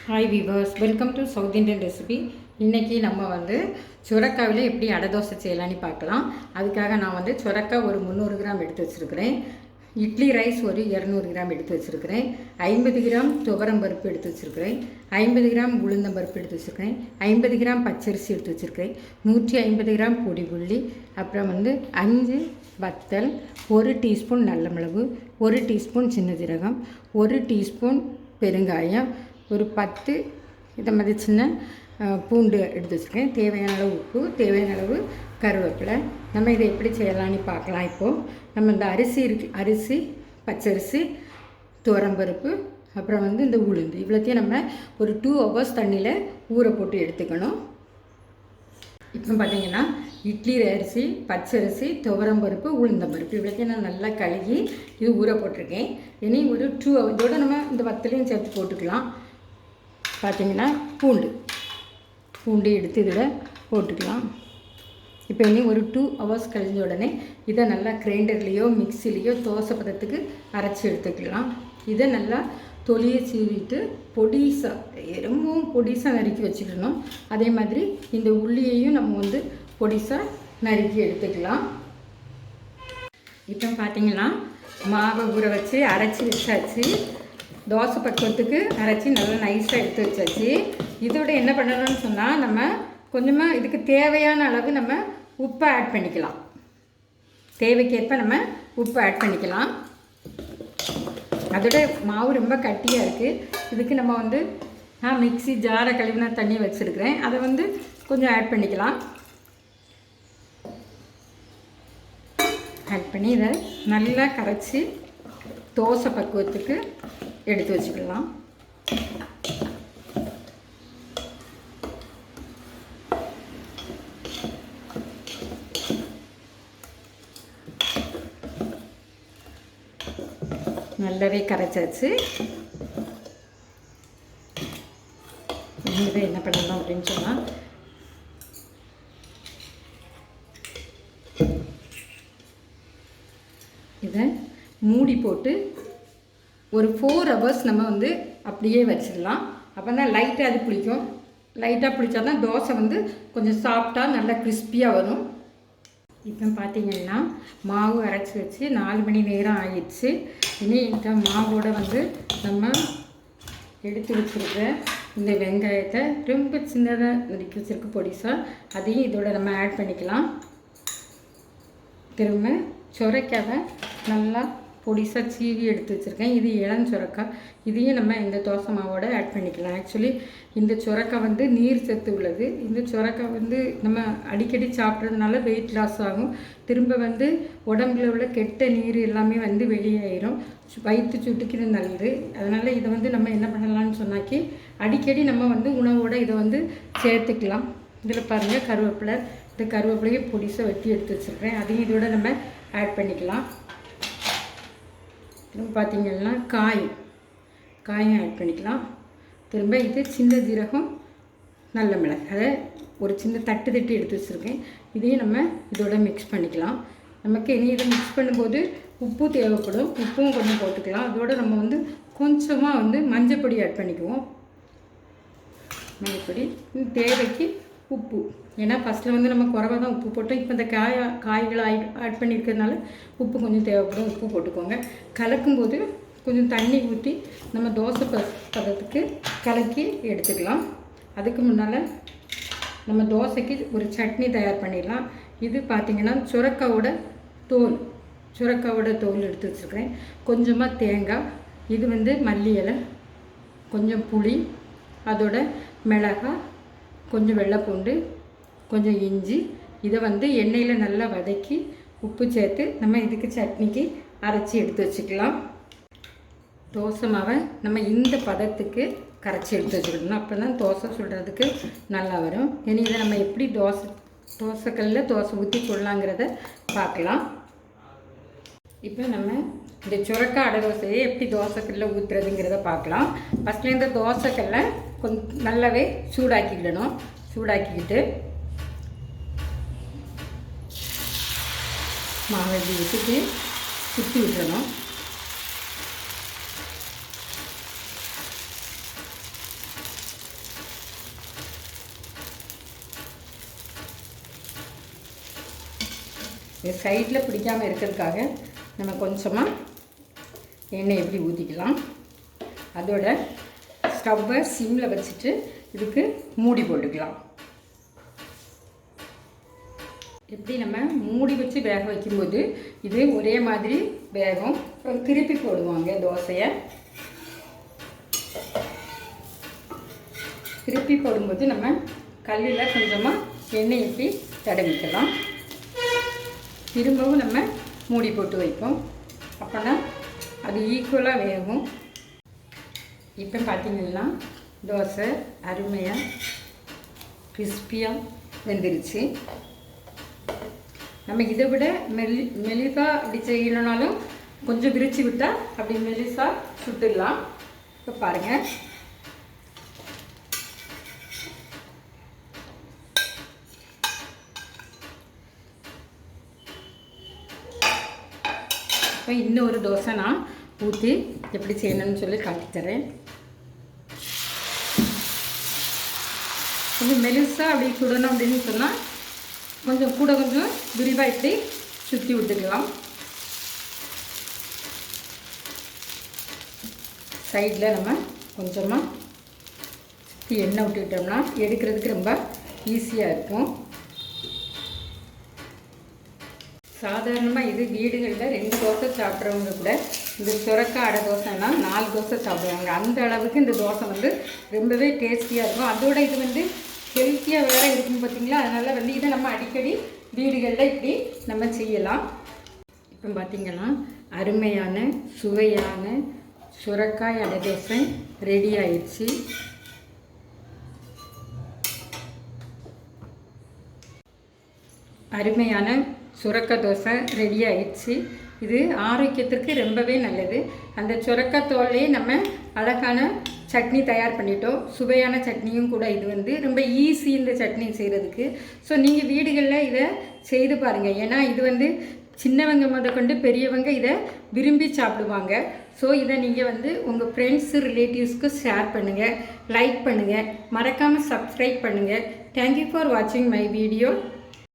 Hi viewers, welcome to South Indian recipe. இன்றைக்கி நம்ம சுரக்காவில் எப்படி அடை தோசை செய்யலான்னு பார்க்கலாம். அதுக்காக நான் சுரக்காய் ஒரு 300 கிராம் எடுத்து வச்சுருக்கிறேன். இட்லி ரைஸ் ஒரு 200 கிராம் எடுத்து வச்சுருக்கிறேன். 50 கிராம் துவரம் பருப்பு எடுத்து வச்சுருக்கிறேன். 50 கிராம் உளுந்தம்பருப்பு எடுத்து வச்சுருக்கிறேன். 50 கிராம் பச்சரிசி எடுத்து வச்சுருக்கிறேன். 150 கிராம் பொடி புள்ளி, அப்புறம் 5 வத்தல், 1 டீஸ்பூன் நல்ல மிளகு, 1 டீஸ்பூன் சின்ன ஜீரகம், 1 டீஸ்பூன் பெருங்காயம், ஒரு 10 இதை மாதிரி சின்ன பூண்டு எடுத்து வச்சுருக்கேன். தேவையான அளவு உப்பு, தேவையான அளவு கருவேப்பிலை. நம்ம இதை எப்படி செய்யலான்னு பார்க்கலாம். இப்போது நம்ம இந்த அரிசி, பச்சரிசி, துவரம்பருப்பு, அப்புறம் இந்த உளுந்து இவ்வளோத்தையும் நம்ம ஒரு 2 ஹவர்ஸ் தண்ணியில் ஊற போட்டு எடுத்துக்கணும். இப்போ பார்த்திங்கன்னா இட்லி அரிசி, பச்சரிசி, துவரம்பருப்பு, உளுந்தம்பருப்பு இவ்வளோத்தையும் நான் நல்லா கழுகி இது ஊற போட்டிருக்கேன். இனி ஒரு 2 ஹவர் இதோட நம்ம இந்த வத்தலையும் சேர்த்து போட்டுக்கலாம். பார்த்திங்கன்னா பூண்டு எடுத்து இதில் போட்டுக்கலாம். இப்போ இனி ஒரு 2 ஹவர்ஸ் கழிஞ்ச உடனே இதை நல்லா கிரைண்டர்லேயோ மிக்சிலேயோ தோசை பதத்துக்கு அரைச்சி எடுத்துக்கலாம். இதை நல்லா தொலியை சீவிட்டு பொடிசாக ரொம்பவும் பொடிசாக நறுக்கி வச்சுக்கணும். அதே மாதிரி இந்த உள்ளியையும் நம்ம பொடிசாக நறுக்கி எடுத்துக்கலாம். இப்போ பார்த்திங்கன்னா மாவை ஊற வச்சு அரைச்சி வச்சாச்சு. தோசை பக்குவத்துக்கு அரைச்சி நல்லா நைஸாக எடுத்து வச்சாச்சு. இதோட என்ன பண்ணணும்னு சொன்னால் நம்ம கொஞ்சமாக இதுக்கு தேவையான அளவு நம்ம உப்பை ஆட் பண்ணிக்கலாம். தேவைக்கேற்ப நம்ம உப்பு ஆட் பண்ணிக்கலாம். அதோட மாவு ரொம்ப கட்டியாக இருக்குது. இதுக்கு நம்ம நான் மிக்ஸி ஜாரை கழுவினா தண்ணி வச்சுருக்கிறேன். அதை கொஞ்சம் ஆட் பண்ணிக்கலாம். ஆட் பண்ணி இதை நல்லா கரைச்சி தோசை பக்குவத்துக்கு எடுத்து வச்சுக்கலாம். நல்லாவே கரைச்சாச்சு. இதை என்ன பண்ணலாம் அப்படின்னு சொன்னால் இதை மூடி போட்டு ஒரு 4 ஹவர்ஸ் நம்ம அப்படியே வச்சிடலாம். அப்போ தான் லைட்டாக அது புளிக்கும். லைட்டாக புளிச்சா தான் தோசை கொஞ்சம் சாஃப்டாக நல்லா கிறிஸ்பியாக வரும். இப்போ பார்த்திங்கன்னா மாவு அரைச்சி வச்சு 4 மணி நேரம் ஆயிடுச்சு. இனி இந்த மாவோட நம்ம எடுத்து வச்சுருக்க இந்த வெங்காயத்தை ரொம்ப சின்னதாக நறுக்கி வச்சுருக்க பொடிசாக அதையும் இதோட நம்ம ஆட் பண்ணிக்கலாம். திரும்ப சுரைக்காவை நல்லா பொடிசாக சீவி எடுத்து வச்சுருக்கேன். இது இளஞ்சுரக்காய். இதையும் நம்ம இந்த தோசை மாவோட ஆட் பண்ணிக்கலாம். ஆக்சுவலி இந்த சுரக்காய் நீர் சத்து உள்ளது. இந்த சுரக்காய் நம்ம அடிக்கடி சாப்பிட்றதுனால வெயிட் லாஸ் ஆகும். திரும்ப உடம்புல உள்ள கெட்ட நீர் எல்லாமே வெளியாயிரும். வயிற்று சுட்டுக்கு இது நல்லது. அதனால் இதை நம்ம என்ன பண்ணலாம்னு சொன்னாக்கி அடிக்கடி நம்ம உணவோட இதை சேர்த்துக்கலாம். இதில் பாருங்கள் கருவேப்பிலை. இந்த கருவேப்பிலையை பொடிசாக வெட்டி எடுத்து வச்சுருக்கேன். அதையும் இதோட நம்ம ஆட் பண்ணிக்கலாம். திரும்ப பார்த்திங்கன்னா காயும் ஆட் பண்ணிக்கலாம். திரும்ப இது சின்ன ஜீரகம், நல்ல மிளகு, அதை ஒரு சின்ன தட்டு எடுத்து வச்சுருக்கேன். இதையும் நம்ம இதோட மிக்ஸ் பண்ணிக்கலாம். நமக்கு இனி இதை மிக்ஸ் பண்ணும்போது உப்பு தேவைப்படும். உப்பும் கொஞ்சம் போட்டுக்கலாம். அதோட நம்ம கொஞ்சமாக மஞ்சப்பொடி ஆட் பண்ணிக்குவோம். மஞ்சப்பொடி தேவைக்கு உப்பு. ஏன்னா ஃபஸ்ட்டில் நம்ம குறைவாக தான் உப்பு போட்டோம். இப்போ இந்த காய்களை ஆட் பண்ணியிருக்கிறதுனால உப்பு கொஞ்சம் தேவைப்படும். உப்பு போட்டுக்கோங்க. கலக்கும்போது கொஞ்சம் தண்ணி ஊற்றி நம்ம தோசை பதத்துக்கு கலக்கி எடுத்துக்கலாம். அதுக்கு முன்னால் நம்ம தோசைக்கு ஒரு சட்னி தயார் பண்ணிடலாம். இது பார்த்திங்கன்னா சுரக்காவோட தோல் எடுத்து வச்சுருக்கிறேன். கொஞ்சமாக தேங்காய், இது மல்லி இலை, கொஞ்சம் புளி, அதோட மிளகாய், கொஞ்சம் வெள்ளைப்பூண்டு, கொஞ்சம் இஞ்சி. இதை எண்ணெயில் நல்லா வதக்கி உப்பு சேர்த்து நம்ம இதுக்கு சட்னிக்கு அரைச்சி எடுத்து வச்சுக்கலாம். தோசை மாவை நம்ம இந்த பதத்துக்கு கரைச்சி எடுத்து வச்சுக்கணும். அப்போ தான் தோசை சுடுறதுக்கு நல்லா வரும். இனி இதை நம்ம எப்படி தோசைக்கல்லில் தோசை ஊற்றி சொல்லலாங்கிறத பார்க்கலாம். இப்போ நம்ம இந்த சுரக்காய் அடை தோசையை எப்படி தோசைக்கல்லில் ஊற்றுறதுங்கிறத பார்க்கலாம். ஃபஸ்ட்டில் இந்த தோசைக்கல்லை கொஞ்சம் நல்லாவே சூடாக்கிக்கிடணும். சூடாக்கிக்கிட்டு மாவை ஊற்றிட்டு சுற்றி விட்டுறணும். இது சைடில் பிடிக்காமல் இருக்கிறதுக்காக நம்ம கொஞ்சமாக எண்ணெய் எப்படி ஊற்றிக்கலாம். அதோட ஸ்டவ்வை சிம்மில் வச்சுட்டு இதுக்கு மூடி போட்டுக்கலாம். எப்படி நம்ம மூடி வச்சு வேக வைக்கும்போது இது ஒரே மாதிரி வேகும். திருப்பி போடுவாங்க தோசையை. திருப்பி போடும்போது நம்ம கல்லில் கொஞ்சமாக எண்ணெய் ஊற்றி தடவிக்கலாம். திரும்பவும் நம்ம மூடி போட்டு வைப்போம். அப்போனா அது ஈக்குவலாக வேகும். இப்போ பார்த்திங்கன்னா தோசை அருமையாக கிறிஸ்பியாக வெந்துருச்சு. நம்ம இதை விட மெலிசாக அப்படி செய்யணுன்னாலும் கொஞ்சம் விரித்து விட்டால் அப்படி மெலிசாக சுட்டுடலாம். இப்போ பாருங்கள், இப்போ இன்னொரு தோசை நான் ஊற்றி எப்படி செய்யணும்னு சொல்லி காட்டித்தரேன். கொஞ்சம் மெலிசாக அப்படி சுடணும் அப்படின்னு சொன்னால் கொஞ்சம் கூட கொஞ்சம் விரிவாக இப்படி சுற்றி விட்டுக்கலாம். சைடில் நம்ம கொஞ்சமாக சுற்றி எண்ணெய் விட்டுக்கிட்டோம்னா எடுக்கிறதுக்கு ரொம்ப ஈஸியாக இருக்கும். சாதாரணமாக இது வீடுகளில் 2 தோசை சாப்பிட்றவங்க கூட இந்த சுரக்காய் அடை தோசைன்னா 4 தோசை சாப்பிடுவாங்க. அந்த அளவுக்கு இந்த தோசை வந்து ரொம்பவே டேஸ்டியாக இருக்கும். அதோட இது வந்து ஹெல்த்தியாக வேறு இருக்கும் பார்த்திங்களா. அதனால் இதை நம்ம அடிக்கடி வீடுகளில் இப்படி நம்ம செய்யலாம். இப்போ பார்த்திங்கன்னா அருமையான சுவையான சுரக்காய் அடை தோசை ரெடி ஆயிடுச்சு. அருமையான சுரக்காய் தோசை ரெடி ஆயிடுச்சு. இது ஆரோக்கியத்திற்கு ரொம்பவே நல்லது. அந்த சுரக்காய் தோல்லையே நம்ம அழகான சட்னி தயார் பண்ணிட்டோம். சுவையான சட்னியும் கூட. இது வந்து ரொம்ப ஈஸி இந்த சட்னி செய்கிறதுக்கு. ஸோ நீங்கள் வீடுகளில் இதை செய்து பாருங்கள். ஏன்னா இது வந்து சின்னவங்க முதற்கொண்டு பெரியவங்க இதை விரும்பி சாப்பிடுவாங்க. ஸோ இதை நீங்கள் வந்து உங்கள் ஃப்ரெண்ட்ஸு ரிலேட்டிவ்ஸ்க்கு ஷேர் பண்ணுங்கள், லைக் பண்ணுங்கள், மறக்காமல் சப்ஸ்கிரைப் பண்ணுங்கள். தேங்க்யூ ஃபார் வாட்சிங் மை வீடியோ.